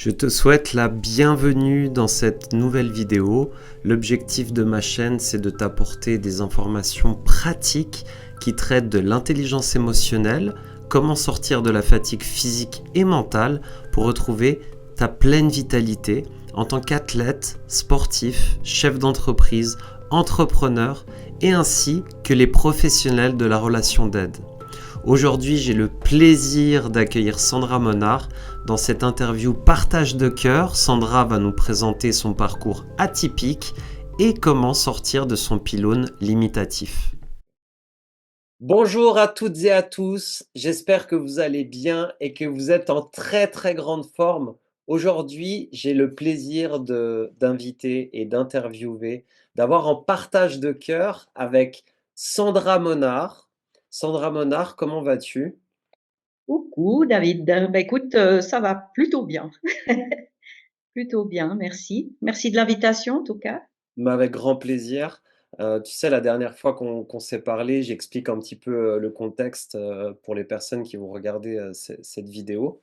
Je te souhaite la bienvenue dans cette nouvelle vidéo. L'objectif de ma chaîne, c'est de t'apporter des informations pratiques qui traitent de l'intelligence émotionnelle, comment sortir de la fatigue physique et mentale pour retrouver ta pleine vitalité en tant qu'athlète, sportif, chef d'entreprise, entrepreneur et ainsi que les professionnels de la relation d'aide. Aujourd'hui, j'ai le plaisir d'accueillir Sandra Monard dans cette interview partage de cœur. Sandra va nous présenter son parcours atypique et comment sortir de son pylône limitatif. Bonjour à toutes et à tous, j'espère que vous allez bien et que vous êtes en très grande forme. Aujourd'hui, j'ai le plaisir d'inviter et d'interviewer, d'avoir en partage de cœur avec Sandra Monard. Sandra Monard, comment vas-tu? Coucou David, écoute, ça va plutôt bien. Plutôt bien, merci. Merci de l'invitation en tout cas. Mais avec grand plaisir. Tu sais, la dernière fois qu'on s'est parlé, j'explique un petit peu, le contexte, pour les personnes qui vont regarder, cette vidéo.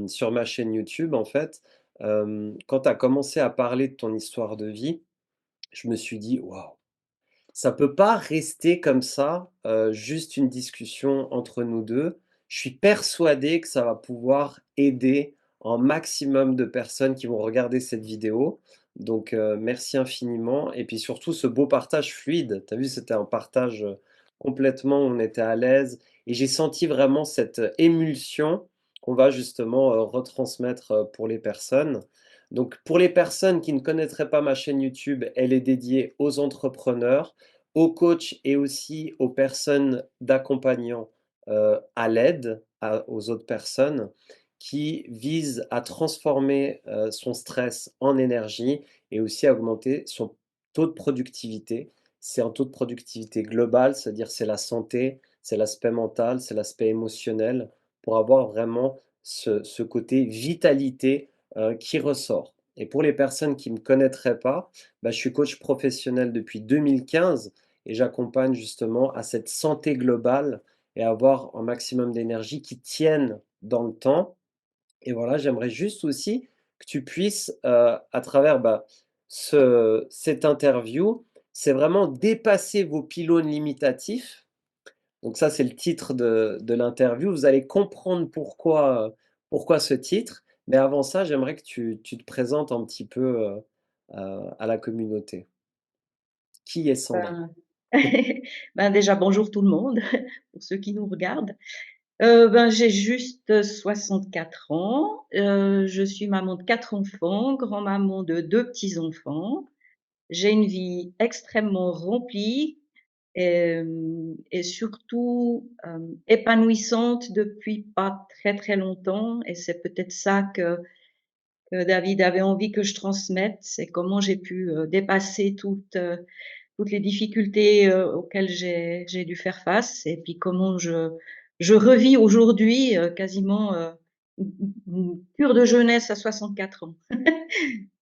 Sur ma chaîne YouTube, en fait, quand tu as commencé à parler de ton histoire de vie, je me suis dit: «Waouh, ça peut pas rester comme ça, juste une discussion entre nous 2. Je suis persuadé que ça va pouvoir aider un maximum de personnes qui vont regarder cette vidéo. Donc, merci infiniment et puis surtout ce beau partage fluide. Tu as vu, c'était un partage, complètement où on était à l'aise et j'ai senti vraiment cette, émulsion qu'on va justement, retransmettre, pour les personnes. Donc pour les personnes qui ne connaîtraient pas ma chaîne YouTube, elle est dédiée aux entrepreneurs, aux coachs et aussi aux personnes d'accompagnants, à l'aide aux autres personnes qui visent à transformer, son stress en énergie et aussi à augmenter son taux de productivité. C'est un taux de productivité global, c'est-à-dire c'est la santé, c'est l'aspect mental, c'est l'aspect émotionnel pour avoir vraiment ce côté vitalité, qui ressort. Et pour les personnes qui ne me connaîtraient pas, bah, je suis coach professionnel depuis 2015 et j'accompagne justement à cette santé globale et avoir un maximum d'énergie qui tienne dans le temps. Et voilà, j'aimerais juste aussi que tu puisses, à travers, bah, cette interview, c'est vraiment dépasser vos pylônes limitatifs. Donc ça, c'est le titre de l'interview. Vous allez comprendre pourquoi ce titre. Mais avant ça, j'aimerais que tu te présentes un petit peu, à la communauté. Qui est Sandra? Ben, déjà bonjour tout le monde, pour ceux qui nous regardent. J'ai juste 64 ans, je suis maman de 4 enfants, grand-maman de 2 petits-enfants. J'ai une vie extrêmement remplie, et surtout, épanouissante depuis pas très longtemps, et c'est peut-être ça que David avait envie que je transmette, c'est comment j'ai pu, dépasser toutes les difficultés, auxquelles j'ai dû faire face, et puis comment je revis aujourd'hui, quasiment, une cure de jeunesse à 64 ans.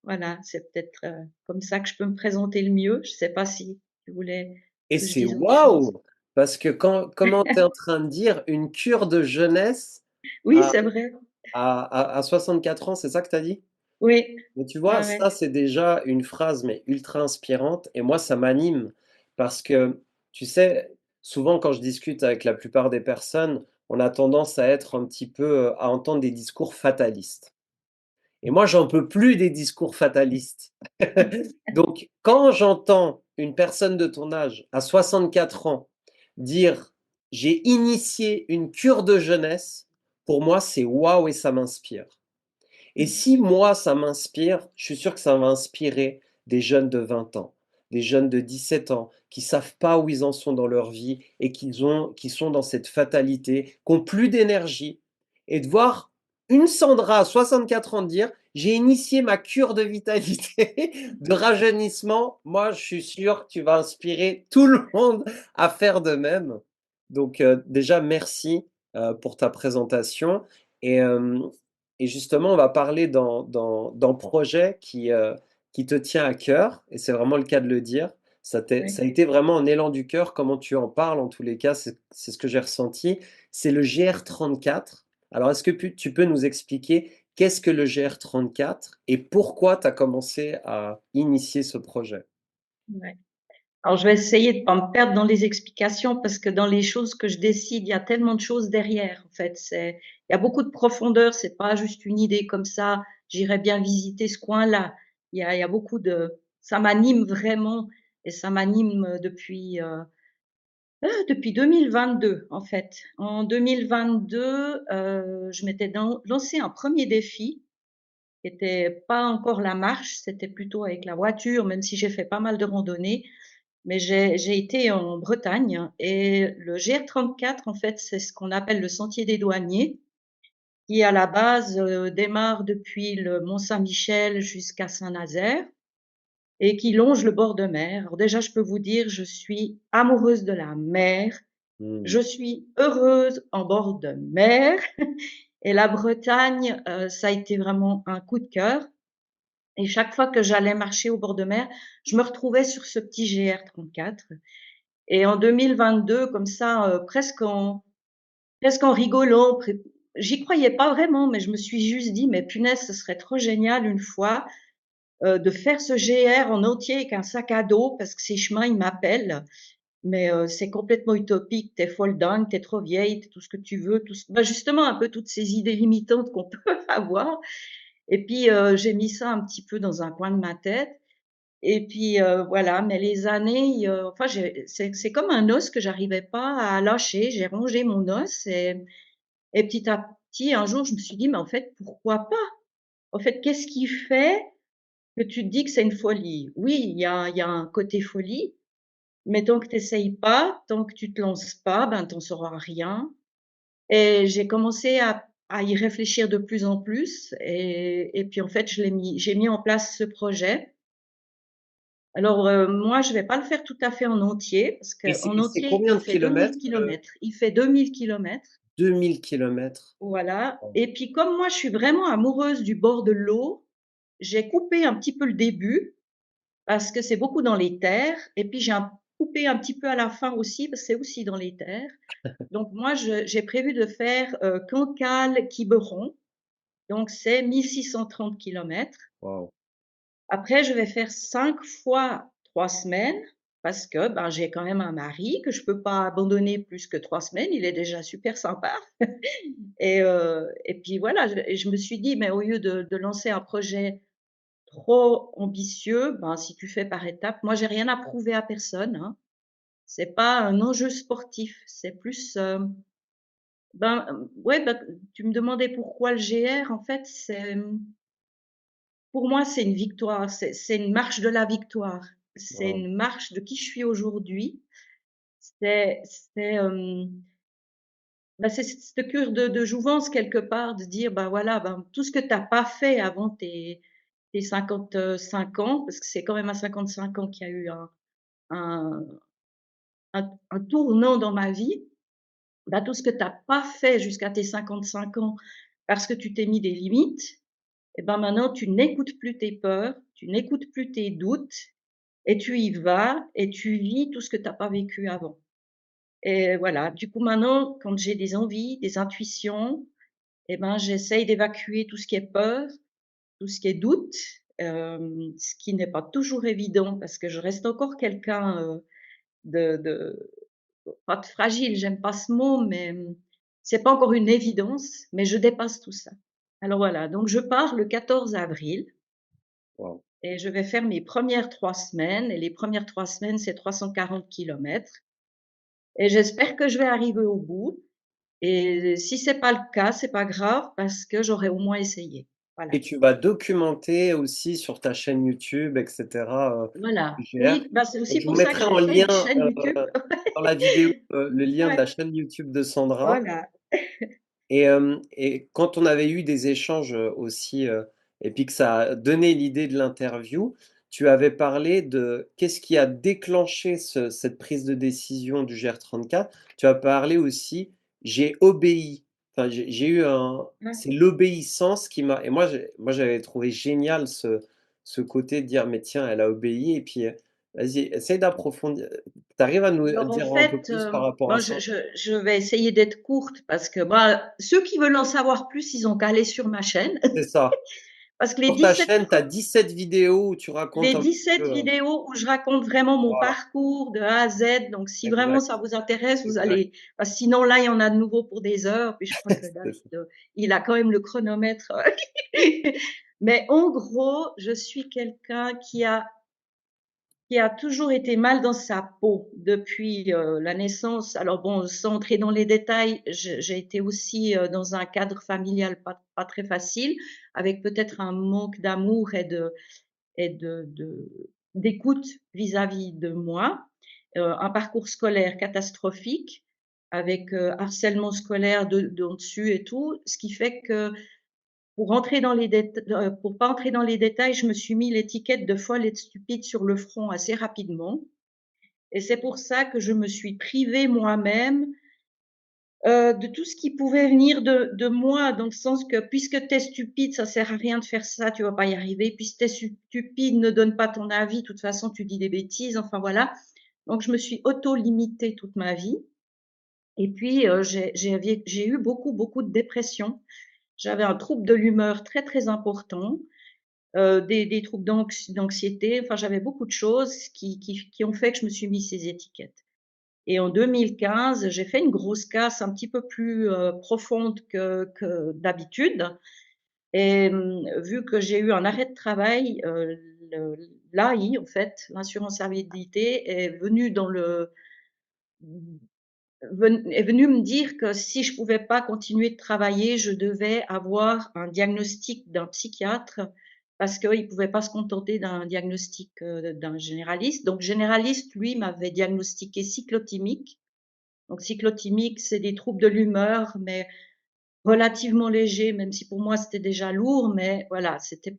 Voilà, c'est peut-être, comme ça que je peux me présenter le mieux. Je sais pas si tu voulais Et que je c'est dise autre chose? waouh! Parce que comment tu es en train de dire une cure de jeunesse Oui, à c'est vrai. 64 ans, c'est ça que tu as dit? Oui. Mais tu Ouais, vois, ouais. ça, c'est déjà une phrase, mais ultra inspirante et moi, ça m'anime parce que, tu sais, souvent quand je discute avec la plupart des personnes, on a tendance à être un petit peu, à entendre des discours fatalistes et moi, j'en peux plus des discours fatalistes. Donc quand j'entends une personne de ton âge, à 64 ans, dire: «J'ai initié une cure de jeunesse», pour moi, c'est waouh et ça m'inspire. Et si moi, ça m'inspire, je suis sûr que ça va inspirer des jeunes de 20 ans, des jeunes de 17 ans qui savent pas où ils en sont dans leur vie et qui sont dans cette fatalité, qui ont plus d'énergie et de voir une Sandra à 64 ans dire: «J'ai initié ma cure de vitalité, de rajeunissement». Moi, je suis sûr que tu vas inspirer tout le monde à faire de même. Donc, déjà merci, pour ta présentation et et justement, on va parler d'un projet qui te tient à cœur et c'est vraiment le cas de le dire. Oui. Ça a été vraiment un élan du cœur, comment tu en parles en tous les cas, c'est ce que j'ai ressenti. C'est le GR34. Alors est-ce que tu peux nous expliquer Qu'est-ce que le GR34 et pourquoi tu as commencé à initier ce projet? Ouais. Alors je vais essayer de pas me perdre dans les explications parce que dans les choses que je décide, il y a tellement de choses derrière, en fait. Il y a beaucoup de profondeur, c'est pas juste une idée comme ça, j'irais bien visiter ce coin-là. Il y a beaucoup de ça m'anime vraiment et ça m'anime, depuis 2022, en fait. En 2022, je m'étais lancé un premier défi qui était pas encore la marche, c'était plutôt avec la voiture, même si j'ai fait pas mal de randonnées. Mais j'ai été en Bretagne et le GR34, en fait, c'est ce qu'on appelle le sentier des douaniers, qui à la base, démarre depuis le Mont-Saint-Michel jusqu'à Saint-Nazaire et qui longe le bord de mer. Alors déjà, je peux vous dire, je suis amoureuse de la mer, Mmh. je suis heureuse en bord de mer et la Bretagne, ça a été vraiment un coup de cœur et chaque fois que j'allais marcher au bord de mer, je me retrouvais sur ce petit GR34. Et en 2022, comme ça, presque en rigolant, j'y croyais pas vraiment, mais je me suis juste dit: «Mais punaise, ce serait trop génial une fois, de faire ce GR en entier avec un sac à dos parce que ces chemins, ils m'appellent. Mais, c'est complètement utopique, tu es folle dingue, tu es trop vieille, tu es tout ce que tu veux, tout ce» bah, justement un peu toutes ces idées limitantes qu'on peut avoir et puis, j'ai mis ça un petit peu dans un coin de ma tête et puis, voilà, mais les années, enfin c'est comme un os que j'arrivais pas à lâcher. J'ai rongé mon os et petit à petit, un jour, je me suis dit: «Mais en fait, pourquoi pas? En fait, qu'est-ce qui fait que tu te dis que c'est une folie?» Oui, il y a un côté folie, mais tant que tu essayes pas, tant que tu te lances pas, ben, tu en sauras rien et j'ai commencé à y réfléchir de plus en plus et puis en fait, j'ai mis en place ce projet. Alors, moi, je vais pas le faire tout à fait en entier parce qu'en Et c'est entier, combien il de fait 2000 kilomètres, kilomètres. Il fait 2000 kilomètres, 2000 kilomètres? voilà et puis comme moi, je suis vraiment amoureuse du bord de l'eau, j'ai coupé un petit peu le début parce que c'est beaucoup dans les terres et puis coupé un petit peu à la fin aussi parce que c'est aussi dans les terres. Donc moi, j'ai prévu de faire, Cancale-Quiberon, donc c'est 1 630 kilomètres. Waouh! Après, je vais faire 5 fois 3 semaines parce que, ben, j'ai quand même un mari que je peux pas abandonner plus que 3 semaines. Il est déjà super sympa et puis voilà, je me suis dit: «Mais au lieu de lancer un projet trop ambitieux, ben, si tu fais par étapes». Moi, j'ai rien à prouver à personne, hein. C'est pas un enjeu sportif, c'est plus, ben, ouais, bah, tu me demandais pourquoi le GR, en fait, pour moi, c'est une victoire, c'est une marche de la victoire. C'est Waouh! une marche de qui je suis aujourd'hui. C'est, bah, c'est cette cure de jouvence quelque part, de dire: «Bah, voilà, ben, tout ce que tu as pas fait avant tes 55 ans», parce que c'est quand même à 55 ans qu'il y a eu un un tournant dans ma vie. Bah, tout ce que tu as pas fait jusqu'à tes 55 ans parce que tu t'es mis des limites et ben, maintenant tu n'écoutes plus tes peurs, tu n'écoutes plus tes doutes et tu y vas et tu vis tout ce que tu as pas vécu avant et voilà, du coup, maintenant, quand j'ai des envies, des intuitions et ben, j'essaye d'évacuer tout ce qui est peur, tout ce qui est doute, ce qui n'est pas toujours évident parce que je reste encore quelqu'un, de pas de fragile, j'aime pas ce mot, mais, c'est pas encore une évidence, mais je dépasse tout ça. Alors voilà, donc je pars le 14 avril Waouh! et je vais faire mes premières 3 semaines et les premières 3 semaines, c'est 340 kilomètres et j'espère que je vais arriver au bout et si c'est pas le cas, c'est pas grave parce que j'aurai au moins essayé. Voilà. Et tu vas documenter aussi sur ta chaîne YouTube et cetera, Voilà. le GR. Oui, bah, c'est Donc aussi je vous pour ça que mettrai j'ai en fait lien, une chaîne YouTube. dans la vidéo, le lien de Ouais, la chaîne YouTube de Sandra. voilà. Et quand on avait eu des échanges, aussi, et puis que ça a donné l'idée de l'interview, tu avais parlé de qu'est-ce qui a déclenché cette prise de décision du GR34. Tu as parlé aussi: «J'ai obéi». Enfin, j'ai eu un Ouais. c'est l'obéissance qui m'a et moi j'avais trouvé génial ce côté de dire: «Mais tiens, elle a obéi» et puis, Vas-y, essaye d'approfondir. Tu arrives à nous Alors en dire un peu fait, plus par rapport à bon ça? je vais essayer d'être courte parce que, bah, ceux qui veulent en savoir plus, ils ont qu'à aller sur ma chaîne. C'est ça. Parce que les Sur ta 17 chaîne, tu as 17 vidéos où tu racontes les un petit 17 peu, vidéos où je raconte vraiment mon voilà, parcours de A à Z, donc si vraiment exact, ça vous intéresse, vous exact. allez parce que sinon là, il y en a de nouveau pour des heures, puis je crois que C'est David, ça. il a quand même le chronomètre. Mais en gros, je suis quelqu'un qui a toujours été mal dans sa peau depuis, la naissance. Alors bon, sans entrer dans les détails, j'ai été aussi, dans un cadre familial pas très facile, avec peut-être un manque d'amour et d'écoute vis-à-vis de moi. Un parcours scolaire catastrophique avec, harcèlement scolaire de dessus et tout, ce qui fait que pour pas entrer dans les détails, je me suis mis l'étiquette de folle et de stupide sur le front assez rapidement et c'est pour ça que je me suis privée moi-même, de tout ce qui pouvait venir de moi, dans le sens que puisque tu es stupide, ça sert à rien de faire ça, tu vas pas y arriver. Puisque tu es stupide, ne donne pas ton avis, de toute façon tu dis des bêtises, enfin voilà. Donc je me suis auto-limitée toute ma vie et puis, j'ai eu beaucoup de dépression. J'avais un trouble de l'humeur très, très important, des troubles d'anxiété, enfin j'avais beaucoup de choses qui ont fait que je me suis mis ces étiquettes. Et en 2015, j'ai fait une grosse casse un petit peu plus, profonde que d'habitude et vu que j'ai eu un arrêt de travail, le l'AI en fait, l'assurance invalidité est venu me dire que si je pouvais pas continuer de travailler, je devais avoir un diagnostic d'un psychiatre parce qu'il pouvait pas se contenter d'un diagnostic, d'un généraliste. Donc généraliste, lui, m'avait diagnostiqué cyclotimique. Donc cyclotimique, c'est des troubles de l'humeur, mais relativement légers, même si pour moi c'était déjà lourd, mais voilà, c'était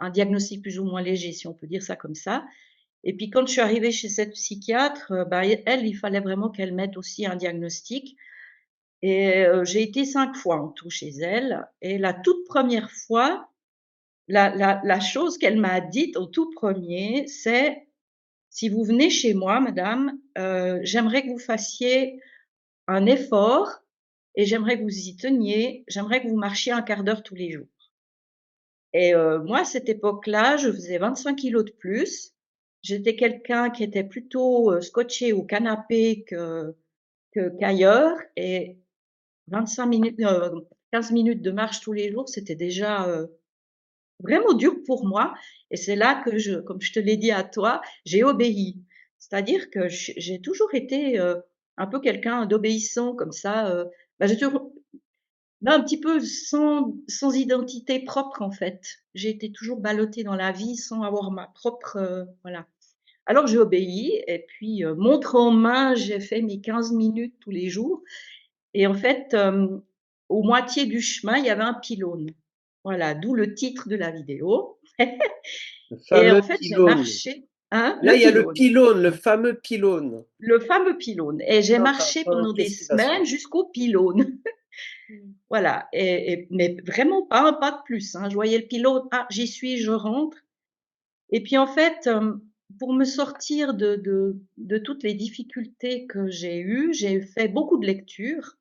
un diagnostic plus ou moins léger, si on peut dire ça comme ça. Et puis quand je suis arrivée chez cette psychiatre, bah, elle, il fallait vraiment qu'elle mette aussi un diagnostic et j'ai été 5 fois en tout chez elle et la toute première fois, la chose qu'elle m'a dite au tout premier, c'est: «Si vous venez chez moi madame, j'aimerais que vous fassiez un effort et j'aimerais que vous y teniez, j'aimerais que vous marchiez un quart d'heure tous les jours». Et moi, à cette époque-là, je faisais 25 kilos de plus. J'étais quelqu'un qui était plutôt, scotché au canapé qu'ailleurs et 25 minutes, 15 minutes de marche tous les jours, c'était déjà, vraiment dur pour moi et c'est là que comme je te l'ai dit à toi, j'ai obéi. C'est-à-dire que j'ai toujours été, un peu quelqu'un d'obéissant comme ça, bah, j'ai toujours bah, un petit peu sans identité propre, en fait. J'ai été toujours ballottée dans la vie sans avoir ma propre, voilà. Alors j'ai obéi et puis, montre en main, j'ai fait mes 15 minutes tous les jours et en fait, au moitié du chemin, il y avait un pylône. Voilà, d'où le titre de la vidéo Le et en fameux fait, j'ai pylône. marché hein? Là, Le il y a le pylône, pylône, le fameux pylône. le fameux pylône et j'ai marché pendant des Qu'est-ce qui t'a sauvé? semaines jusqu'au pylône. Voilà et mais vraiment pas un pas de plus, hein. Je voyais le pilote: «Ah, j'y suis, je rentre» et puis en fait, pour me sortir de toutes les difficultés que j'ai eues, j'ai fait beaucoup de lectures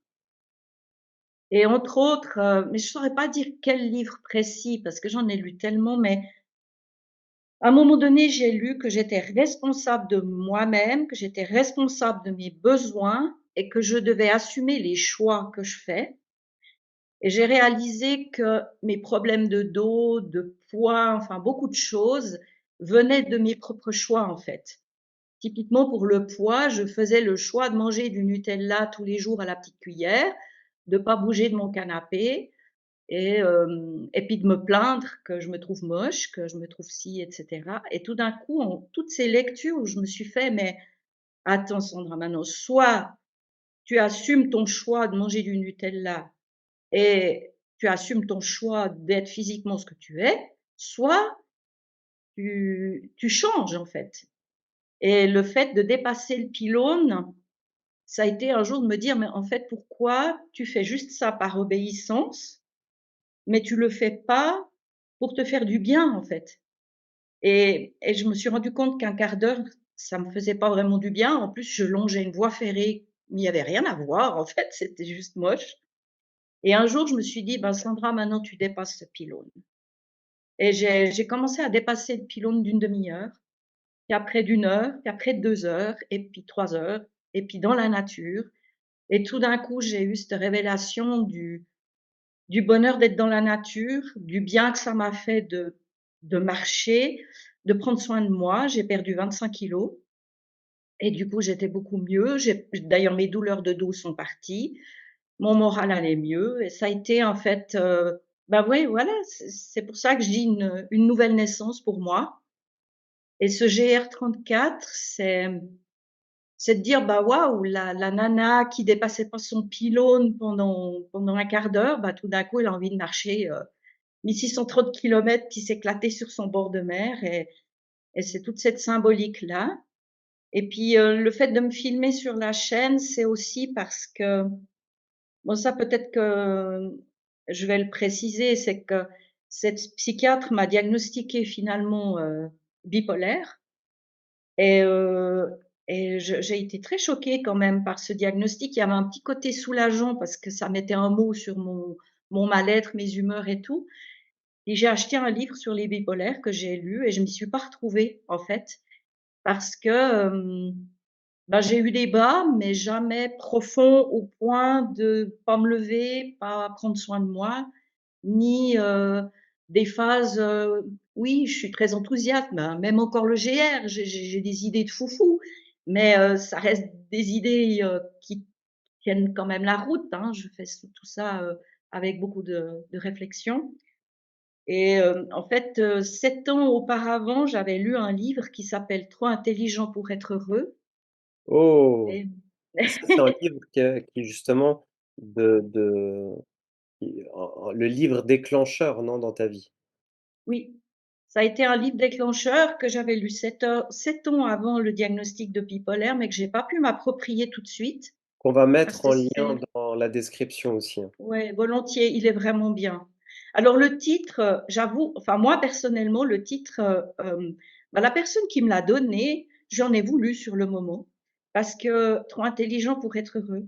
et entre autres, mais je saurais pas dire quel livre précis parce que j'en ai lu tellement, mais à un moment donné, j'ai lu que j'étais responsable de moi-même, que j'étais responsable de mes besoins et que je devais assumer les choix que je fais. Et j'ai réalisé que mes problèmes de dos, de poids, enfin beaucoup de choses venaient de mes propres choix, en fait. Typiquement pour le poids, je faisais le choix de manger du Nutella tous les jours à la petite cuillère, de pas bouger de mon canapé et puis de me plaindre que je me trouve moche, que je me trouve ci et cetera et tout d'un coup, en toutes ces lectures où je me suis fait: «Mais attends Sandra, maintenant, soit tu assumes ton choix de manger du Nutella et tu assumes ton choix d'être physiquement ce que tu es, soit tu changes en fait. Et le fait de dépasser le pylône, ça a été un jour de me dire: «Mais en fait, pourquoi tu fais juste ça par obéissance, mais tu le fais pas pour te faire du bien en fait?» et je me suis rendu compte qu'un quart d'heure, ça me faisait pas vraiment du bien. En plus, je longeais une voie ferrée, mais il y avait rien à voir en fait, c'était juste moche. Et un jour, je me suis dit: «Ben, Sandra, maintenant tu dépasses ce pylône». Et j'ai commencé à dépasser le pylône d'une demi-heure, puis après d'1 heure, puis après 2 heures et puis 3 heures et puis dans la nature. Et tout d'un coup, j'ai eu cette révélation du bonheur d'être dans la nature, du bien que ça m'a fait de marcher, de prendre soin de moi. J'ai perdu 25 kilogrammes et du coup, j'étais beaucoup mieux. J'ai d'ailleurs, mes douleurs de dos sont parties, mon moral allait mieux et ça a été en fait, bah, ouais, voilà, c'est pour ça que je dis une nouvelle naissance pour moi. Et ce GR34, c'est de dire: «Bah, waouh, la nana qui dépassait pas son pylône pendant un quart d'heure, bah, tout d'un coup, elle a envie de marcher, 1 630 kilomètres puis s'éclater sur son bord de mer et c'est toute cette symbolique-là. Et puis, le fait de me filmer sur la chaîne, c'est aussi parce que bon, ça peut-être que je vais le préciser, c'est que cette psychiatre m'a diagnostiquée finalement, bipolaire. Et j'ai été très choquée quand même par ce diagnostic. Il y avait un petit côté soulageant parce que ça mettait un mot sur mon mal-être, mes humeurs et tout. Et j'ai acheté un livre sur les bipolaires que j'ai lu et je m'y suis pas retrouvée, en fait, parce que, bah, j'ai eu des bas, mais jamais profonds au point de pas me lever, pas prendre soin de moi, ni, des phases, oui, je suis très enthousiaste, ben, même encore le GR, j'ai des idées de foufou, mais, ça reste des idées, qui tiennent quand même la route, hein. Je fais tout ça, avec beaucoup de réflexion. Et en fait, 7 ans auparavant, j'avais lu un livre qui s'appelle «Trop intelligent pour être heureux» Oh! et Et ça, c'est un livre qui justement de le livre déclencheur, non, dans ta vie? oui, ça a été un livre déclencheur que j'avais lu 7 ans avant le diagnostic de bipolaire, mais que j'ai pas pu m'approprier tout de suite Qu'on va parce mettre que en lien c'est dans la description aussi, hein. ouais, volontiers, il est vraiment bien. Alors le titre, j'avoue, enfin moi personnellement, le titre, bah, la personne qui me l'a donné, j'en ai voulu sur le moment parce que «Trop intelligent pour être heureux».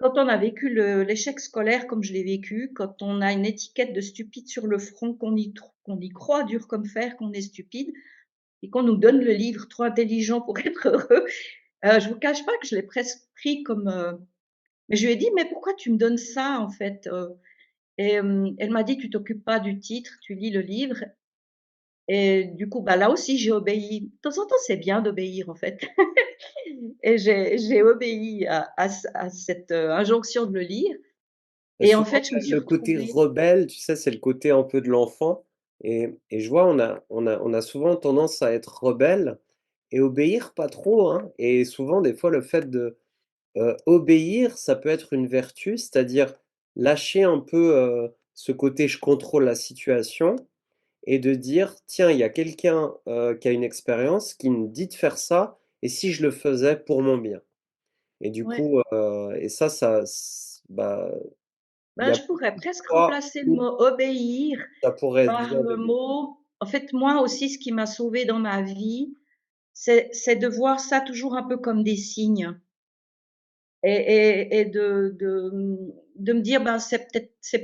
Quand on a vécu l'échec scolaire comme je l'ai vécu, quand on a une étiquette de stupide sur le front, qu'on y croit dur comme fer qu'on est stupide et qu'on nous donne le livre «Trop intelligent pour être heureux», je vous cache pas que je l'ai presque pris comme, mais je lui ai dit: «Mais pourquoi tu me donnes ça en fait?» Et elle m'a dit: «Tu t'occupes pas du titre, tu lis le livre». Et du coup, bah, là aussi j'ai obéi. De temps en temps, c'est bien d'obéir en fait. Et j'ai obéi à cette, injonction de le lire Et et en souvent, fait, je me suis le côté retrouvée rebelle, tu sais, c'est le côté un peu de l'enfant et je vois, on a souvent tendance à être rebelle et obéir pas trop, hein, et souvent, des fois, le fait de, obéir, ça peut être une vertu, c'est-à-dire lâcher un peu, ce côté «je contrôle la situation» et de dire: «Tiens, il y a quelqu'un, qui a une expérience qui me dit de faire ça et si je le faisais pour mon bien?» Et du ouais, coup, et ça bah, il y bah, a je pourrais presque pas remplacer le mot obéir ça pourrait par venir le de lui. mot en fait, moi aussi, ce qui m'a sauvée dans ma vie, c'est de voir ça toujours un peu comme des signes. Et de me dire: «Ben, c'est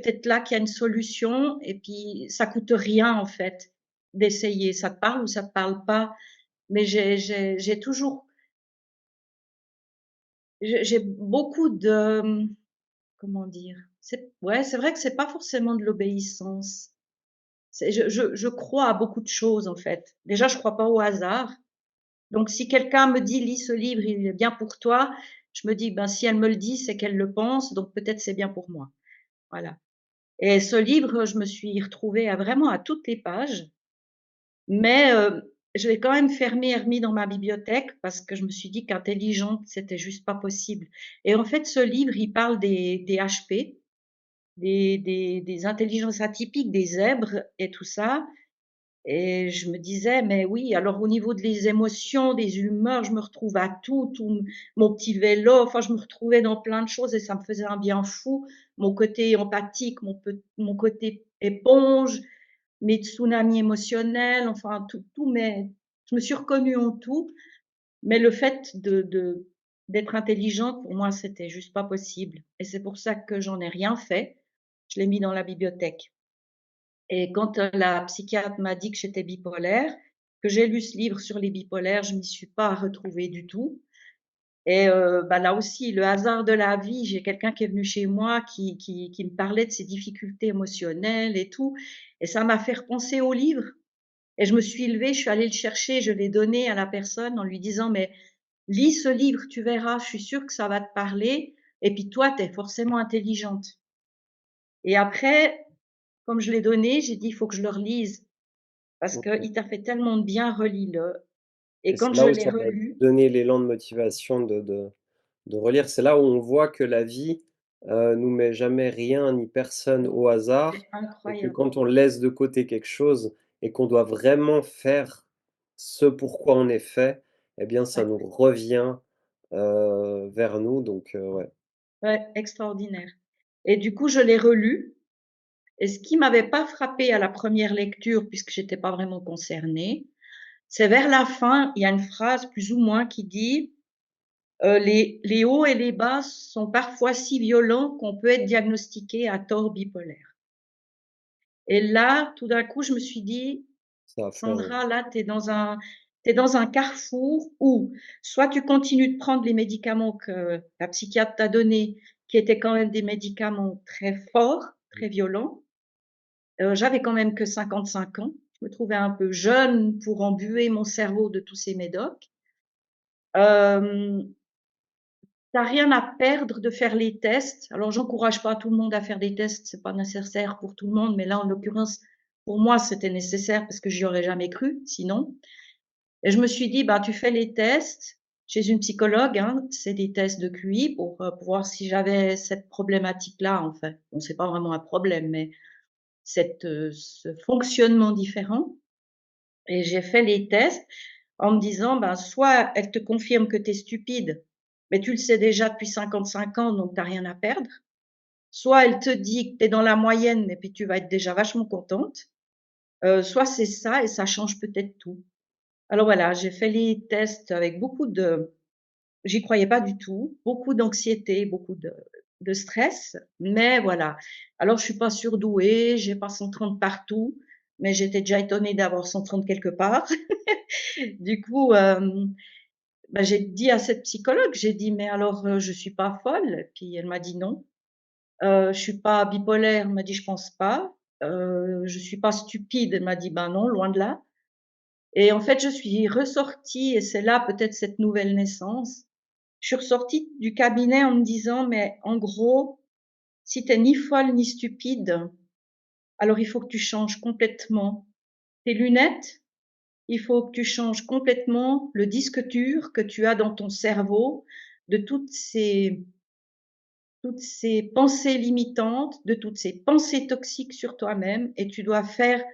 peut-être là qu'il y a une solution» et puis ça coûte rien, en fait, d'essayer. Ça te parle ou ça te parle pas, mais j'ai toujours j'ai beaucoup de, comment dire? C'est ouais, c'est vrai que c'est pas forcément de l'obéissance. C'est je crois à beaucoup de choses, en fait. Déjà, je crois pas au hasard. Donc si quelqu'un me dit: «Lis ce livre, il est bien pour toi», je me dis: «Ben, si elle me le dit, c'est qu'elle le pense, donc peut-être c'est bien pour moi». Voilà. Et ce livre, je me suis retrouvée à vraiment à toutes les pages, mais je l'ai quand même fermé et remis dans ma bibliothèque parce que je me suis dit qu'intelligente, c'était juste pas possible. Et en fait, ce livre, il parle des HP, des intelligences atypiques, des zèbres et tout ça. Et je me disais: «Mais oui, alors au niveau des émotions, des humeurs, je me retrouve à tout mon petit vélo», enfin je me retrouvais dans plein de choses et ça me faisait un bien fou. Mon côté empathique, mon côté éponge, mes tsunamis émotionnels, enfin tout je me suis reconnue en tout, mais le fait d'être intelligente, pour moi, c'était juste pas possible. Et c'est pour ça que j'en ai rien fait. Je l'ai mis dans la bibliothèque. Et quand la psychiatre m'a dit que j'étais bipolaire, que j'ai lu ce livre sur les bipolaires, je m'y suis pas retrouvée du tout. Et bah, là aussi, le hasard de la vie, j'ai quelqu'un qui est venu chez moi qui me parlait de ses difficultés émotionnelles et tout, et ça m'a fait repenser au livre. Et je me suis levée, je suis allée le chercher, je l'ai donné à la personne en lui disant: «Mais lis ce livre, tu verras, je suis sûre que ça va te parler, et puis toi, tu es forcément intelligente». Et après, comme je l'ai donné, j'ai dit: «Il faut que je le relise parce OK. qu'il t'a fait tellement de bien, relis-le». Et Et c'est quand je là où l'ai ça t'a relu, donné l'élan de motivation de relire. C'est là où on voit que la vie, nous met jamais rien ni personne au c'est hasard et que incroyable. quand on laisse de côté quelque chose et qu'on doit vraiment faire ce pourquoi on est fait, eh bien ça Ouais, nous revient, vers nous ouais. ouais, extraordinaire. Et du coup, je l'ai relu, et ce qui m'avait pas frappé à la première lecture, puisque j'étais pas vraiment concernée, c'est vers la fin, il y a une phrase plus ou moins qui dit, les hauts et les bas sont parfois si violents qu'on peut être diagnostiqué à tort bipolaire. Et là, tout d'un coup, je me suis dit: Ça a fait un «Sandra, là, tu dans un carrefour où soit tu continues de prendre les médicaments que la psychiatre t'a donnés, qui étaient quand même des médicaments très forts, très violents». J'avais quand même que 55 ans. Je me trouvais un peu jeune pour embuer mon cerveau de tous ces médocs. Hem, Tu rien à perdre de faire les tests. Alors j'encourage pas tout le monde à faire des tests, c'est pas nécessaire pour tout le monde, mais là, en l'occurrence, pour moi, c'était nécessaire parce que j'y aurais jamais cru sinon. Et je me suis dit: «Bah, tu fais les tests chez une psychologue, hein». C'est des tests de QI pour voir si j'avais cette problématique-là, en fait. Bon, c'est pas vraiment un problème, mais ce fonctionnement différent. Et j'ai fait les tests en me disant: «Ben, soit elle te confirme que tu es stupide, mais tu le sais déjà depuis 55 ans, donc tu as rien à perdre. Soit elle te dit que tu es dans la moyenne et puis tu vas être déjà vachement contente, soit c'est ça et ça change peut-être tout». Alors voilà, j'ai fait les tests avec beaucoup de j'y croyais pas du tout, beaucoup d'anxiété, beaucoup de stress, mais voilà. Alors je suis pas surdouée, j'ai pas 130 partout, mais j'étais déjà étonnée d'avoir 130 quelque part. Du coup, bah, j'ai dit à cette psychologue, j'ai dit: «Mais alors, je suis pas folle?» Puis elle m'a dit: «Non». «Je suis pas bipolaire?» Elle m'a dit: «Je pense pas». «Je suis pas stupide?» Elle m'a dit: «Ben non, loin de là». Et en fait, je suis ressortie, et c'est là peut-être cette nouvelle naissance. Je suis ressortie du cabinet en me disant: «Mais en gros, si tu es ni folle ni stupide, alors il faut que tu changes complètement tes lunettes, il faut que tu changes complètement le disque dur que tu as dans ton cerveau de toutes ces pensées limitantes, de toutes ces pensées toxiques sur toi-même, et tu dois faire,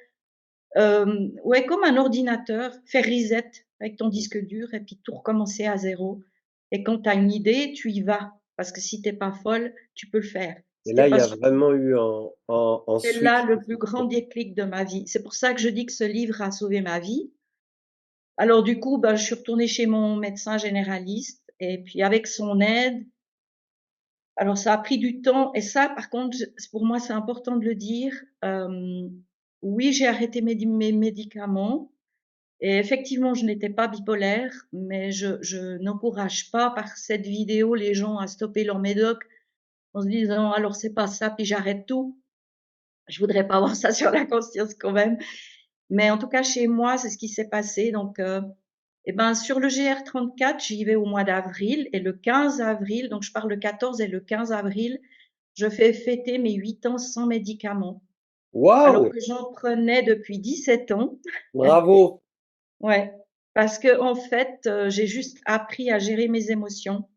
ouais, comme un ordinateur, faire reset avec ton disque dur et puis tout recommencer à zéro. Et quand tu as une idée, tu y vas, parce que si tu es pas folle, tu peux le faire. et Si tu es là, il pas y a stupide, vraiment eu un c'est là switch le qui plus s'est grand fait. déclic de ma vie. C'est pour ça que je dis que ce livre a sauvé ma vie. Alors du coup, bah, je suis retournée chez mon médecin généraliste, et puis avec son aide, alors ça a pris du temps, et ça par contre, pour moi, c'est important de le dire, oui, j'ai arrêté mes médicaments, et effectivement, je n'étais pas bipolaire, mais je n'encourage pas par cette vidéo les gens à stopper leur médoc en se disant: «Alors c'est pas ça, puis j'arrête tout». Je voudrais pas avoir ça sur la conscience quand même. Mais en tout cas, chez moi, c'est ce qui s'est passé. Donc, et ben, sur le GR34, j'y vais au mois d'avril, et le 15 avril, donc je pars le 14 et le 15 avril, je fais fêter mes 8 ans sans médicaments, alors Waouh! que j'en prenais depuis 17 ans. Bravo! Ouais, parce que en fait, j'ai juste appris à gérer mes émotions.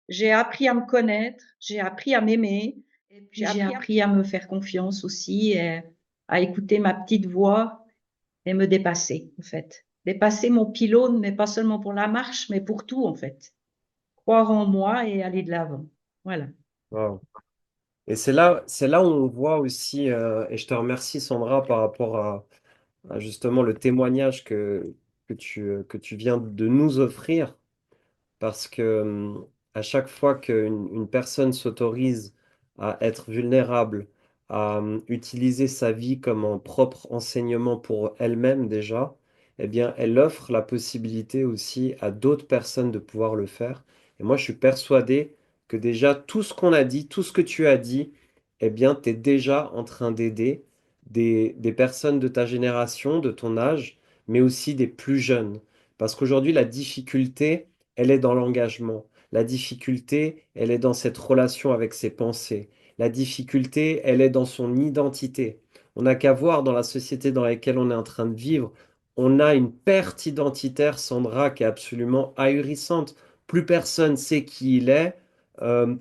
J'ai appris à me connaître, j'ai appris à m'aimer, et puis j'ai appris à me faire confiance aussi, et à écouter ma petite voix et me dépasser, en fait. Dépasser mon pylône, mais pas seulement pour la marche, mais pour tout, en fait. Croire en moi et aller de l'avant. Voilà. Waouh! Et c'est là où on voit aussi, et je te remercie Sandra par rapport à justement le témoignage que tu viens de nous offrir. Parce que à chaque fois une personne s'autorise à être vulnérable, à utiliser sa vie comme un propre enseignement pour elle-même déjà, eh bien, elle offre la possibilité aussi à d'autres personnes de pouvoir le faire. Et moi, je suis persuadé que déjà tout ce qu'on a dit, tout ce que tu as dit, eh bien, tu es déjà en train d'aider des personnes de ta génération, de ton âge, mais aussi des plus jeunes. Parce qu'aujourd'hui, la difficulté, elle est dans l'engagement. La difficulté, elle est dans cette relation avec ses pensées. La difficulté, elle est dans son identité. On n'a qu'à voir dans la société dans laquelle on est en train de vivre, on a une perte identitaire, Sandra, qui est absolument ahurissante. Plus personne sait qui il est,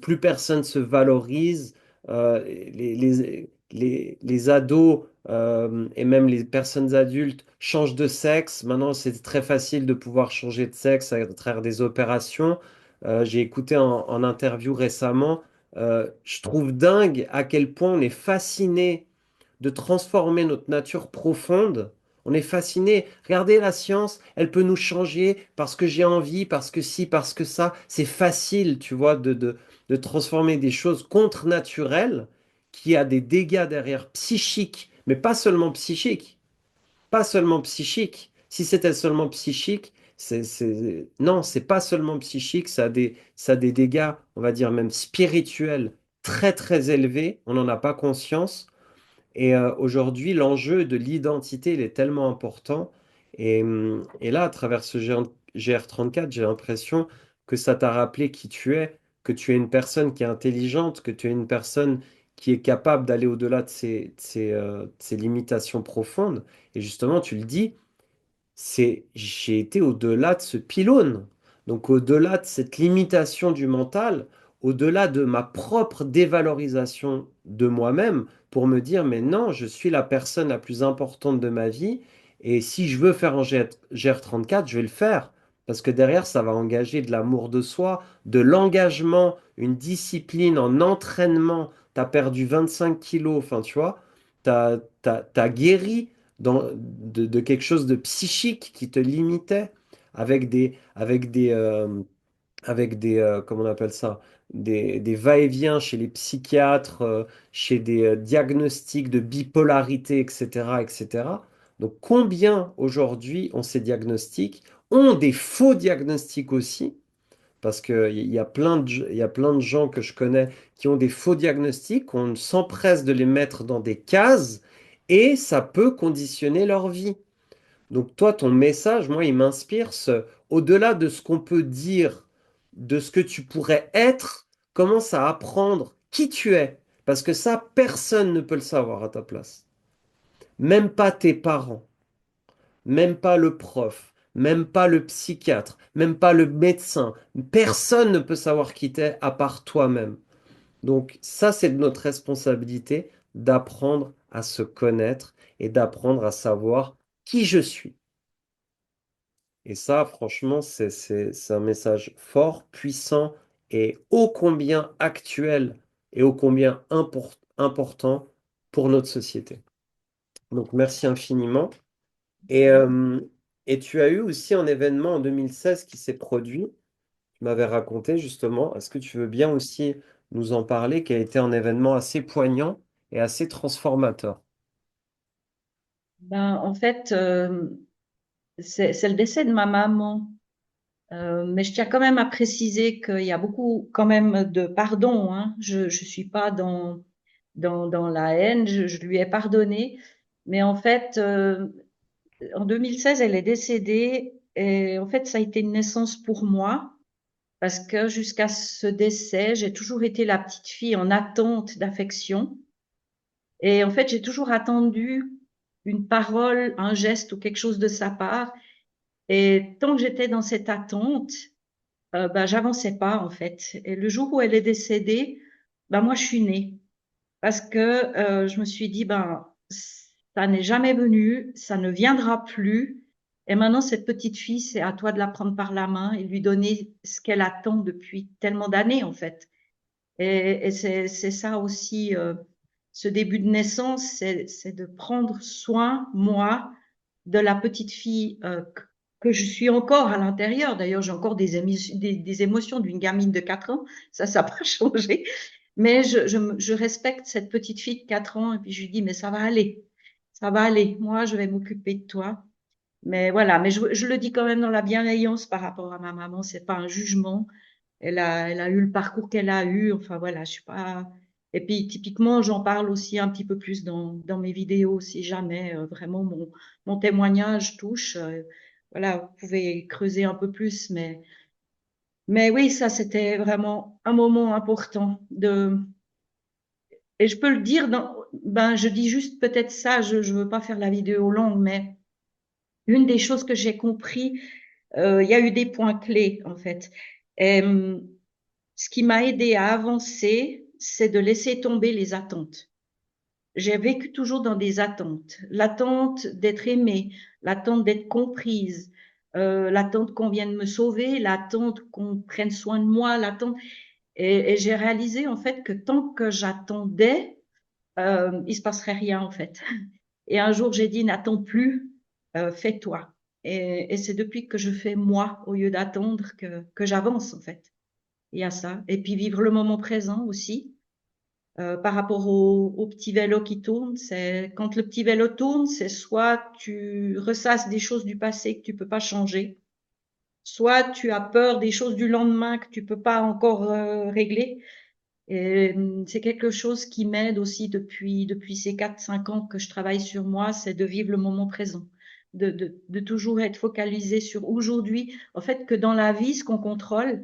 plus personne se valorise. Les ados et même les personnes adultes changent de sexe. Maintenant, c'est très facile de pouvoir changer de sexe à travers des opérations. J'ai écouté en interview récemment, je trouve dingue à quel point on est fasciné de transformer notre nature profonde. On est fasciné. Regardez la science, elle peut nous changer parce que j'ai envie, parce que si, parce que ça. C'est facile, tu vois, de transformer des choses contre-naturelles qui a des dégâts derrière psychiques, mais pas seulement psychiques. Pas seulement psychique. Si c'était seulement psychique, non, c'est pas seulement psychique, ça a des dégâts, on va dire même spirituels très très élevés. On n'en a pas conscience. Et aujourd'hui, l'enjeu de l'identité, il est tellement important. Et là, à travers ce GR34, j'ai l'impression que ça t'a rappelé qui tu es, que tu es une personne qui est intelligente, que tu es une personne qui est capable d'aller au-delà de ses limitations profondes. Et justement, tu le dis, j'ai été au-delà de ce pylône. Donc au-delà de cette limitation du mental, au-delà de ma propre dévalorisation de moi-même pour me dire, mais non, je suis la personne la plus importante de ma vie et si je veux faire un GR34, je vais le faire. Parce que derrière, ça va engager de l'amour de soi, de l'engagement, une discipline, un entraînement. Tu as perdu 25 kilos, enfin, tu vois, t'as guéri de quelque chose de psychique qui te limitait avec des comment on appelle ça, des va-et-vient chez les psychiatres, chez des diagnostics de bipolarité, etc., etc. Donc combien aujourd'hui ont ces diagnostics, ont des faux diagnostics aussi, parce qu'il y a il y a plein de gens que je connais qui ont des faux diagnostics, on s'empresse de les mettre dans des cases et ça peut conditionner leur vie. Donc toi, ton message, moi, il m'inspire au-delà de ce qu'on peut dire, de ce que tu pourrais être, commence à apprendre qui tu es. Parce que ça, personne ne peut le savoir à ta place. Même pas tes parents, même pas le prof, même pas le psychiatre, même pas le médecin. Personne ne peut savoir qui t'es à part toi-même. Donc ça, c'est de notre responsabilité d'apprendre à se connaître et d'apprendre à savoir qui je suis. Et ça, franchement, c'est un message fort, puissant et ô combien actuel et ô combien important pour notre société. Donc, merci infiniment. Et, euh, et tu as eu aussi un événement en 2016 qui s'est produit. Tu m'avais raconté justement. Est-ce que tu veux bien aussi nous en parler, qui a été un événement assez poignant et assez transformateur? Ben, en fait, c'est le décès de ma maman. Mais je tiens quand même à préciser qu'il y a beaucoup quand même de pardon, hein. Je suis pas dans la haine, je lui ai pardonné. Mais en fait, en 2016, elle est décédée et en fait, ça a été une naissance pour moi parce que jusqu'à ce décès, j'ai toujours été la petite fille en attente d'affection. Et en fait, j'ai toujours attendu une parole, un geste ou quelque chose de sa part. Et tant que j'étais dans cette attente, ben, j'avançais pas en fait. Et le jour où elle est décédée, ben, moi, je suis née parce que je me suis dit, ben, ça n'est jamais venu, ça ne viendra plus. Et maintenant, cette petite fille, c'est à toi de la prendre par la main et lui donner ce qu'elle attend depuis tellement d'années, en fait. Et c'est ça aussi, ce début de naissance, c'est de prendre soin, moi, de la petite fille que je suis encore à l'intérieur. D'ailleurs, j'ai encore des émotions d'une gamine de 4 ans. Ça n'a pas changé. Mais je respecte cette petite fille de 4 ans et puis je lui dis, mais ça va aller. Ça va aller. Moi, je vais m'occuper de toi. Mais voilà, mais je le dis quand même dans la bienveillance par rapport à ma maman. C'est pas un jugement. Elle a eu le parcours qu'elle a eu. Enfin voilà, je suis pas. Et puis typiquement, j'en parle aussi un petit peu plus dans mes vidéos, si jamais vraiment mon témoignage touche. Voilà, vous pouvez creuser un peu plus, mais oui, ça c'était vraiment un moment important de. Et je peux le dire ben je dis juste peut-être ça. Je veux pas faire la vidéo longue, mais une des choses que j'ai compris, il y a eu des points clés en fait. Et, ce qui m'a aidé à avancer, c'est de laisser tomber les attentes. J'ai vécu toujours dans des attentes. L'attente d'être aimée, l'attente d'être comprise, l'attente qu'on vienne me sauver, l'attente qu'on prenne soin de moi, l'attente. Et j'ai réalisé en fait que tant que j'attendais, il se passerait rien en fait. Et un jour j'ai dit n'attends plus, fais-toi. Et c'est depuis que je fais moi au lieu d'attendre que j'avance en fait. Il y a ça. Et puis vivre le moment présent aussi. Par rapport au petit vélo qui tourne, c'est quand le petit vélo tourne, c'est soit tu ressasses des choses du passé que tu peux pas changer, soit tu as peur des choses du lendemain que tu peux pas encore régler. Et c'est quelque chose qui m'aide aussi depuis ces 4 5 ans que je travaille sur moi, c'est de vivre le moment présent, de toujours être focalisé sur aujourd'hui. En fait, que dans la vie, ce qu'on contrôle,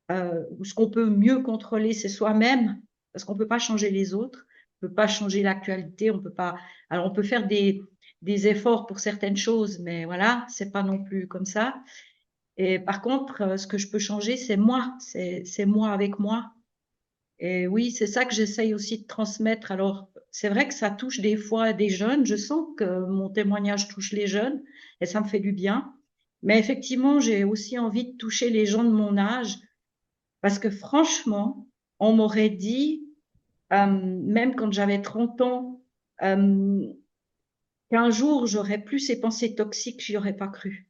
ou ce qu'on peut mieux contrôler, c'est soi-même, parce qu'on peut pas changer les autres, on peut pas changer l'actualité, on peut pas. Alors on peut faire des efforts pour certaines choses, mais voilà, c'est pas non plus comme ça. Et par contre, ce que je peux changer, c'est moi, c'est moi avec moi. Et oui, c'est ça que j'essaye aussi de transmettre. Alors, c'est vrai que ça touche des fois des jeunes. Je sens que mon témoignage touche les jeunes et ça me fait du bien. Mais effectivement, j'ai aussi envie de toucher les gens de mon âge parce que franchement, on m'aurait dit, même quand j'avais 30 ans, euh, qu'un jour j'aurais plus ces pensées toxiques, j'y aurais pas cru.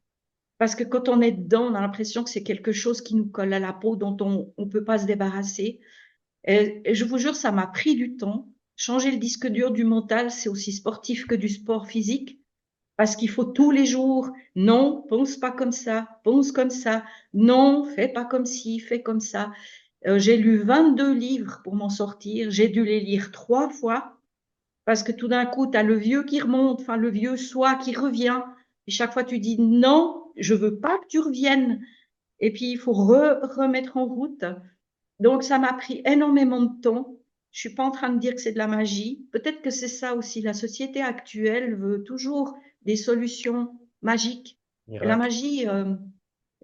Parce que quand on est dedans, on a l'impression que c'est quelque chose qui nous colle à la peau, dont on peut pas se débarrasser. Et je vous jure, ça m'a pris du temps. Changer le disque dur du mental, c'est aussi sportif que du sport physique. Parce qu'il faut tous les jours, non, pense pas comme ça, pense comme ça, non, fais pas comme ci, fais comme ça. J'ai lu 22 livres pour m'en sortir. J'ai dû les lire 3 fois parce que tout d'un coup, tu as le vieux qui remonte, enfin le vieux soi qui revient. Et chaque fois, tu dis non, je veux pas que tu reviennes. Et puis, il faut remettre en route. Donc, ça m'a pris énormément de temps. Je suis pas en train de dire que c'est de la magie. Peut-être que c'est ça aussi. La société actuelle veut toujours des solutions magiques. Et la Miracle. magie,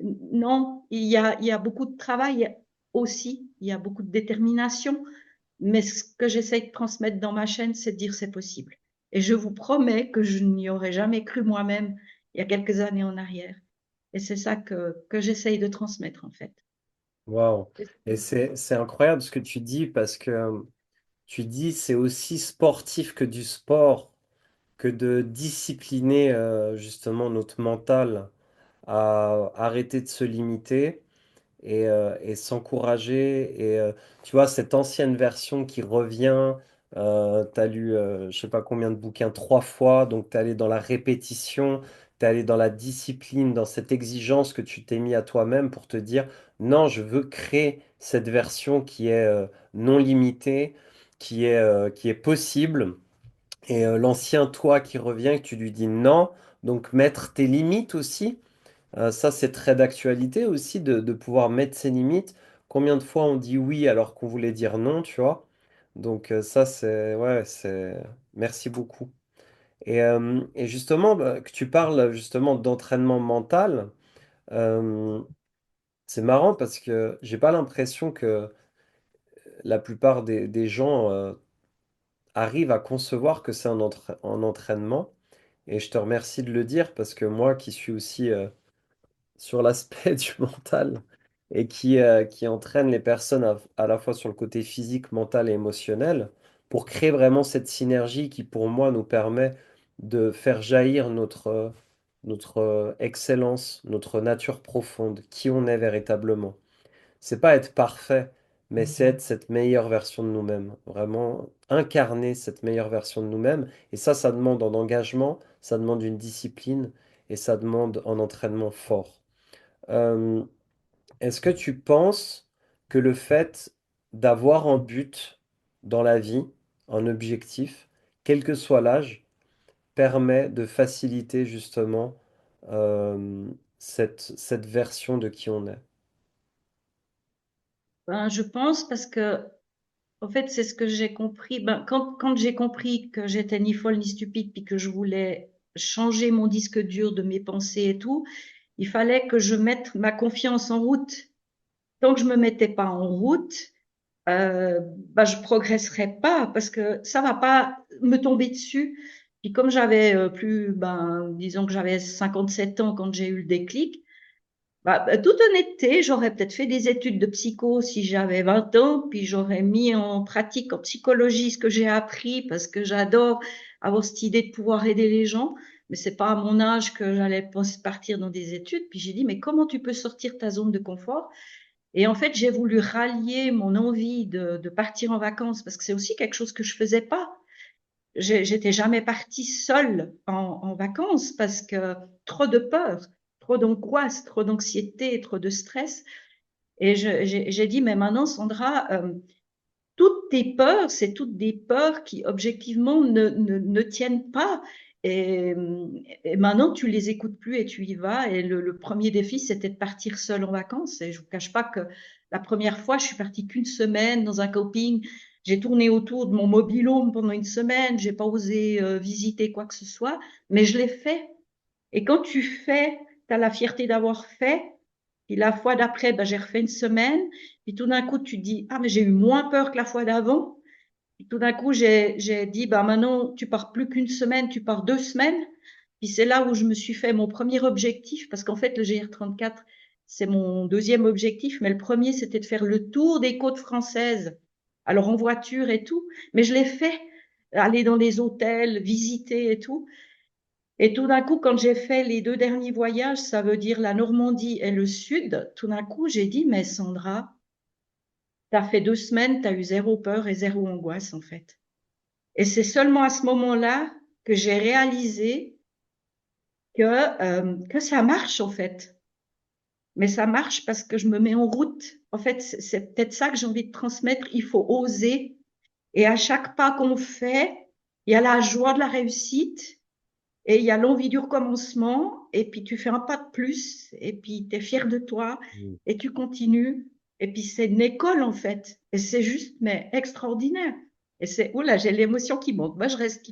non, il y a beaucoup de travail aussi, il y a beaucoup de détermination, mais ce que j'essaie de transmettre dans ma chaîne, c'est de dire c'est possible. Et je vous promets que je n'y aurais jamais cru moi-même il y a quelques années en arrière. Et c'est ça que j'essaye de transmettre en fait. Waouh. Et c'est incroyable ce que tu dis parce que tu dis c'est aussi sportif que du sport, que de discipliner justement notre mental à arrêter de se limiter et s'encourager. Et tu vois, cette ancienne version qui revient, tu as lu je sais pas combien de bouquins 3 fois, donc tu es allé dans la répétition, tu es allé dans la discipline, dans cette exigence que tu t'es mis à toi-même pour te dire, non, je veux créer cette version qui est non limitée, qui est possible. Et l'ancien toi qui revient, que tu lui dis non, donc mettre tes limites aussi. Ça, c'est très d'actualité aussi de pouvoir mettre ses limites. Combien de fois on dit oui alors qu'on voulait dire non, tu vois? Donc ça, c'est... Ouais, c'est... Merci beaucoup. Et justement, bah, que tu parles justement d'entraînement mental, euh, c'est marrant parce que j'ai pas l'impression que la plupart des gens arrivent à concevoir que c'est un entraînement. Et je te remercie de le dire parce que moi qui suis aussi sur l'aspect du mental, et qui entraîne les personnes à la fois sur le côté physique, mental et émotionnel pour créer vraiment cette synergie qui, pour moi, nous permet de faire jaillir notre excellence, notre nature profonde, qui on est véritablement. C'est pas être parfait, mais c'est être cette meilleure version de nous-mêmes. Vraiment incarner cette meilleure version de nous-mêmes. Et ça demande un engagement, ça demande une discipline et ça demande un entraînement fort. Euh, Est-ce que tu penses que le fait d'avoir un but dans la vie, un objectif, quel que soit l'âge, permet de faciliter justement euh, cette version de qui on est? Ben, je pense parce que, en fait, c'est ce que j'ai compris. Ben, quand j'ai compris que j'étais ni folle ni stupide, puis que je voulais changer mon disque dur de mes pensées et tout, il fallait que je mette ma confiance en route. Tant que je me mettais pas en route, ben, je progresserais pas parce que ça va pas me tomber dessus. Puis comme j'avais ben, disons que j'avais 57 ans quand j'ai eu le déclic, toute honnêteté, j'aurais peut-être fait des études de psycho si j'avais 20 ans, puis j'aurais mis en pratique en psychologie ce que j'ai appris parce que j'adore avoir cette idée de pouvoir aider les gens. Mais c'est pas à mon âge que j'allais partir dans des études. Puis j'ai dit, mais comment tu peux sortir de ta zone de confort? Et en fait, j'ai voulu rallier mon envie de partir en vacances parce que c'est aussi quelque chose que je faisais pas. J'étais jamais partie seule en vacances parce que trop de peur, trop d'angoisse, trop d'anxiété, trop de stress. Et j'ai dit, mais maintenant, Sandra, toutes tes peurs, c'est toutes des peurs qui objectivement ne tiennent pas. Et, et maintenant, tu les écoutes plus et tu y vas. Et le premier défi, c'était de partir seule en vacances. Et je vous cache pas que la première fois, je suis partie qu'une semaine dans un camping. J'ai tourné autour de mon mobil-home pendant une semaine. J'ai pas osé visiter quoi que ce soit, mais je l'ai fait. Et quand tu fais, tu as la fierté d'avoir fait. Puis la fois d'après, ben, j'ai refait une semaine. Puis tout d'un coup, tu te dis, ah, mais j'ai eu moins peur que la fois d'avant. Puis tout d'un coup, j'ai dit, bah, maintenant, tu pars plus qu'une semaine, tu pars 2 semaines. Puis c'est là où je me suis fait mon premier objectif, parce qu'en fait, le GR34, c'est mon deuxième objectif, mais le premier, c'était de faire le tour des côtes françaises. Alors en voiture et tout, mais je l'ai fait, aller dans des hôtels, visiter et tout. Et tout d'un coup, quand j'ai fait les 2 derniers voyages, ça veut dire la Normandie et le Sud, tout d'un coup, j'ai dit, mais Sandra, t'as fait 2 semaines, t'as eu zéro peur et zéro angoisse, en fait. Et c'est seulement à ce moment-là que j'ai réalisé que ça marche, en fait. Mais ça marche parce que je me mets en route. En fait, c'est peut-être ça que j'ai envie de transmettre. Il faut oser. Et à chaque pas qu'on fait, il y a la joie de la réussite. Et il y a l'envie du recommencement, et puis tu fais un pas de plus, et puis tu es fier de toi, Mm. et tu continues. Et puis c'est une école en fait. Et c'est juste, mais extraordinaire. Et c'est, oula, j'ai l'émotion qui monte. Moi, je reste,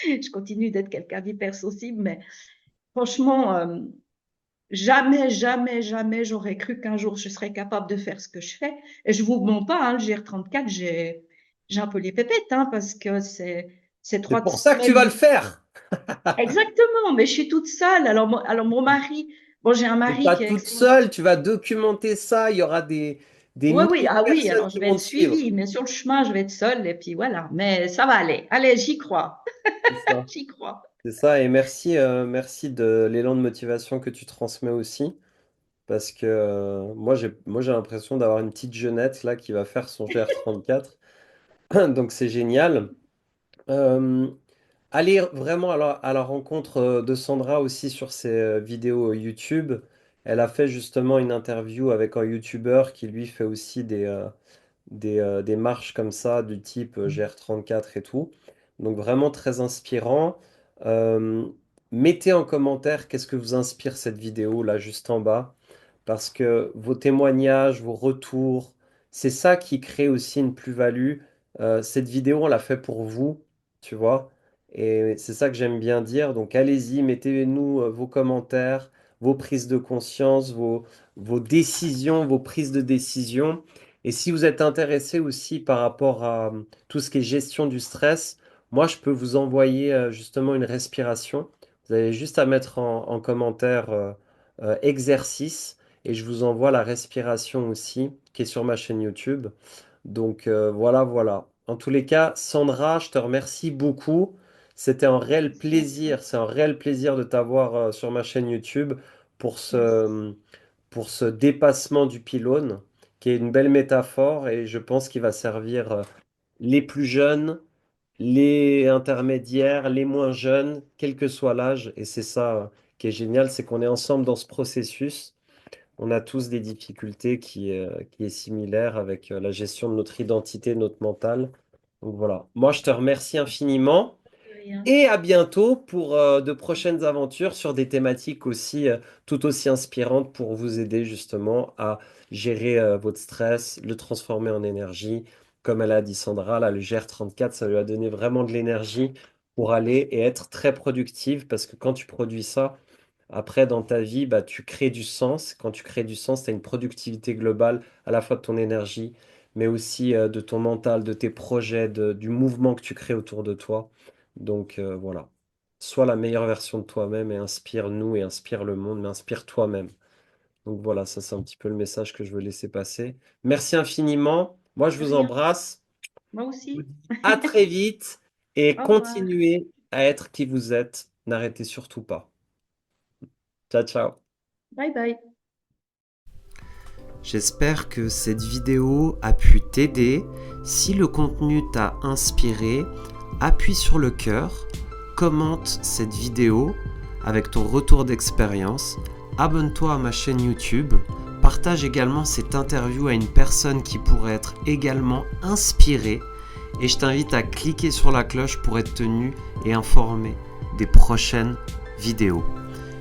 je continue d'être quelqu'un d'hypersensible, mais franchement, jamais, jamais, jamais j'aurais cru qu'un jour je serais capable de faire ce que je fais. Et je vous mens pas, hein, le GR34, j'ai un peu les pépettes, hein, parce que c'est C'est trois pour ça que tu semaines. vas le faire. Exactement, mais je suis toute seule. Alors mon mari, bon, j'ai un T'es mari pas qui est toute extraordinaire. seule, tu vas documenter ça. Il y aura des Oui, milliers oui, de ah oui, personnes alors je qui vais vont être te suivre. suivie, mais sur le chemin, je vais être seule, et puis voilà. Mais ça va aller. Allez, j'y crois. C'est ça. J'y crois. C'est ça, et merci, merci de l'élan de motivation que tu transmets aussi, parce que moi j'ai l'impression d'avoir une petite jeunette là qui va faire son GR34, donc c'est génial. Euh, Allez vraiment à la rencontre de Sandra aussi sur ses vidéos YouTube. Elle a fait justement une interview avec un YouTuber qui lui fait aussi des marches comme ça, du type GR34 et tout. Donc vraiment très inspirant. Euh, Mettez en commentaire qu'est-ce que vous inspire cette vidéo là juste en bas. Parce que vos témoignages, vos retours, c'est ça qui crée aussi une plus-value. Cette vidéo, on l'a fait pour vous, tu vois. Et c'est ça que j'aime bien dire. Donc allez-y, mettez-nous vos commentaires, vos prises de conscience, vos décisions, vos prises de décision. Et si vous êtes intéressé aussi par rapport à tout ce qui est gestion du stress, moi, je peux vous envoyer justement une respiration. Vous avez juste à mettre en commentaire exercice et je vous envoie la respiration aussi, qui est sur ma chaîne YouTube. Donc voilà, voilà. En tous les cas, Sandra, je te remercie beaucoup. C'était un réel Merci à toi. plaisir, c'est un réel plaisir de t'avoir sur ma chaîne YouTube pour Merci. pour ce dépassement du pylône, qui est une belle métaphore et je pense qu'il va servir les plus jeunes, les intermédiaires, les moins jeunes, quel que soit l'âge. Et c'est ça qui est génial, c'est qu'on est ensemble dans ce processus. On a tous des difficultés qui est similaire avec la gestion de notre identité, notre mental. Donc voilà. Moi, je te remercie infiniment. De rien. Et à bientôt pour de prochaines aventures sur des thématiques aussi tout aussi inspirantes pour vous aider justement à gérer votre stress, le transformer en énergie. Comme elle a dit Sandra, là, le GR34, ça lui a donné vraiment de l'énergie pour aller et être très productive parce que quand tu produis ça, après dans ta vie, bah, tu crées du sens. Quand tu crées du sens, tu as une productivité globale à la fois de ton énergie, mais aussi de ton mental, de tes projets, du mouvement que tu crées autour de toi. Donc voilà, sois la meilleure version de toi-même et inspire-nous et inspire le monde, mais inspire toi-même. Donc voilà, ça c'est un petit peu le message que je veux laisser passer. Merci infiniment. Moi, je De vous rien. embrasse. Moi Je vous aussi. dis à très vite et Au revoir. continuez à être qui vous êtes. N'arrêtez surtout pas. Ciao, ciao. Bye bye. J'espère que cette vidéo a pu t'aider. Si le contenu t'a inspiré, appuie sur le cœur, commente cette vidéo avec ton retour d'expérience, abonne-toi à ma chaîne YouTube, partage également cette interview à une personne qui pourrait être également inspirée et je t'invite à cliquer sur la cloche pour être tenu et informé des prochaines vidéos.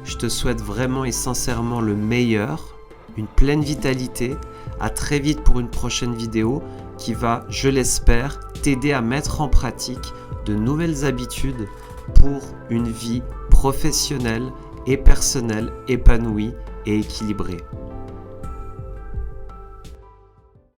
Je te souhaite vraiment et sincèrement le meilleur, une pleine vitalité. À très vite pour une prochaine vidéo qui va, je l'espère, t'aider à mettre en pratique de nouvelles habitudes pour une vie professionnelle et personnelle épanouie et équilibrée.